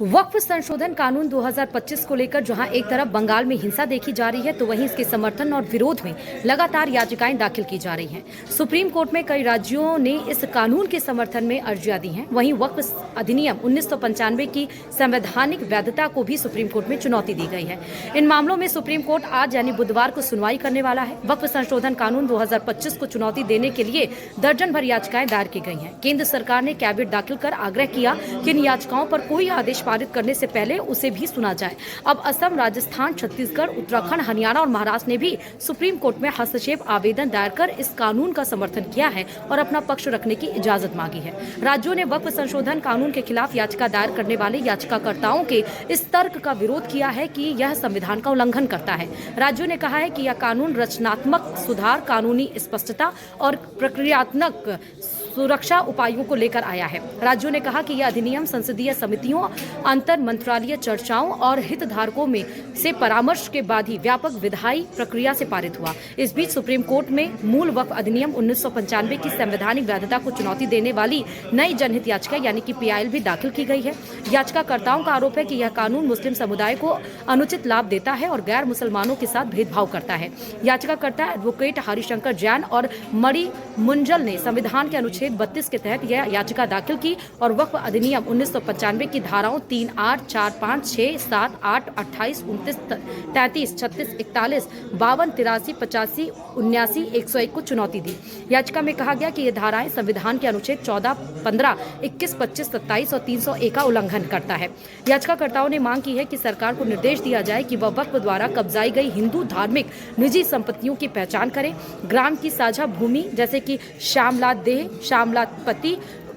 वक्फ संशोधन कानून 2025 को लेकर जहां एक तरफ बंगाल में हिंसा देखी जा रही है, तो वहीं इसके समर्थन और विरोध में लगातार याचिकाएं दाखिल की जा रही हैं। सुप्रीम कोर्ट में कई राज्यों ने इस कानून के समर्थन में अर्जियां दी हैं। वहीं वक्फ अधिनियम 1995 की संवैधानिक वैधता को भी सुप्रीम कोर्ट में चुनौती दी गई है। इन मामलों में सुप्रीम कोर्ट आज यानी बुधवार को सुनवाई करने वाला है। वक्फ संशोधन कानून 2025 को चुनौती देने के लिए दर्जन भर याचिकाएं दायर की गई हैं। केंद्र सरकार ने कैबिनेट दाखिल कर आग्रह किया कि इन याचिकाओं पर कोई आदेश पारित करने से पहले उसे भी सुना जाए। अब असम, राजस्थान, छत्तीसगढ़, उत्तराखंड, हरियाणा और महाराष्ट्र ने भी सुप्रीम कोर्ट में हस्तक्षेप आवेदन दायर कर इस कानून का समर्थन किया है और अपना पक्ष रखने की इजाजत मांगी है। राज्यों ने वक्फ संशोधन कानून के खिलाफ याचिका दायर करने वाले याचिकाकर्ताओं के इस तर्क का विरोध किया है कि यह संविधान का उल्लंघन करता है। राज्यों ने कहा है कि यह कानून रचनात्मक सुधार, कानूनी स्पष्टता और प्रक्रियात्मक सुरक्षा उपायों को लेकर आया है। राज्यों ने कहा कि यह अधिनियम संसदीय समितियों, अंतर मंत्रालय चर्चाओं और हितधारकों में से परामर्श के बाद ही व्यापक विधायी प्रक्रिया से पारित हुआ। इस बीच सुप्रीम कोर्ट में मूल वक्फ अधिनियम 1995 की संवैधानिक वैधता को चुनौती देने वाली नई जनहित याचिका यानी कि PIL भी दाखिल की गई है। याचिकाकर्ताओं का आरोप है कि यह कानून मुस्लिम समुदाय को अनुचित लाभ देता है और गैर मुसलमानों के साथ भेदभाव करता है। याचिकाकर्ता एडवोकेट हरिशंकर जैन और मणि मुंजल ने संविधान के अनुच्छेद 32 के तहत यह याचिका दाखिल की और वक्फ अधिनियम 1995 की धाराओं 3, 8, 4, 5, 6, 7, 8, 28, 29, 33, 36, 41, 52, 83, 85, 79, 101 को चुनौती दी। याचिका में कहा गया कि ये धाराएं संविधान के अनुच्छेद 14, 15, 21, 25, 27 और 301 का उल्लंघन करता है। याचिकाकर्ताओं ने मांग की है कि सरकार को निर्देश दिया जाए कि वह वक्फ द्वारा कब्जाई गई हिंदू धार्मिक निजी संपत्तियों की पहचान करे। ग्राम की साझा भूमि जैसे कि श्यामला देह, श्यामला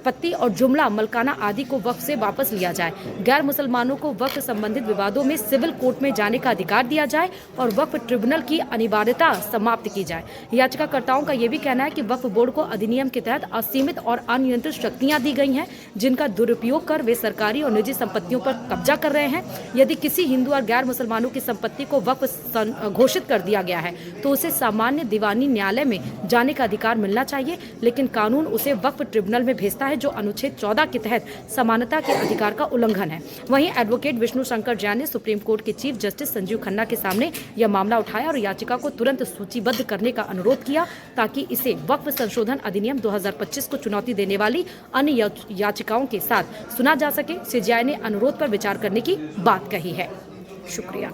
पत्ती और जुमला मलकाना आदि को वक्फ से वापस लिया जाए। गैर मुसलमानों को वक्फ संबंधित विवादों में सिविल कोर्ट में जाने का अधिकार दिया जाए और वक्फ ट्रिब्यूनल की अनिवार्यता समाप्त की जाए। याचिकाकर्ताओं का यह भी कहना है कि वक्फ बोर्ड को अधिनियम के तहत असीमित और अनियंत्रित शक्तियां दी गई हैं, जिनका दुरुपयोग कर वे सरकारी और निजी संपत्तियों पर कब्जा कर रहे हैं। यदि किसी हिंदू और गैर मुसलमानों की संपत्ति को वक्फ घोषित कर दिया गया है तो उसे सामान्य दीवानी न्यायालय में जाने का अधिकार मिलना चाहिए, लेकिन कानून उसे वक्फ ट्रिब्यूनल में भेजता है, जो अनुच्छेद 14 के तहत समानता के अधिकार का उल्लंघन है। वहीं एडवोकेट विष्णु शंकर जैन ने सुप्रीम कोर्ट के चीफ जस्टिस संजीव खन्ना के सामने यह मामला उठाया और याचिका को तुरंत सूचीबद्ध करने का अनुरोध किया ताकि इसे वक्फ संशोधन अधिनियम 2025 को चुनौती देने वाली अन्य याचिकाओं के साथ सुना जा सके। CJI ने अनुरोध पर विचार करने की बात कही है। शुक्रिया।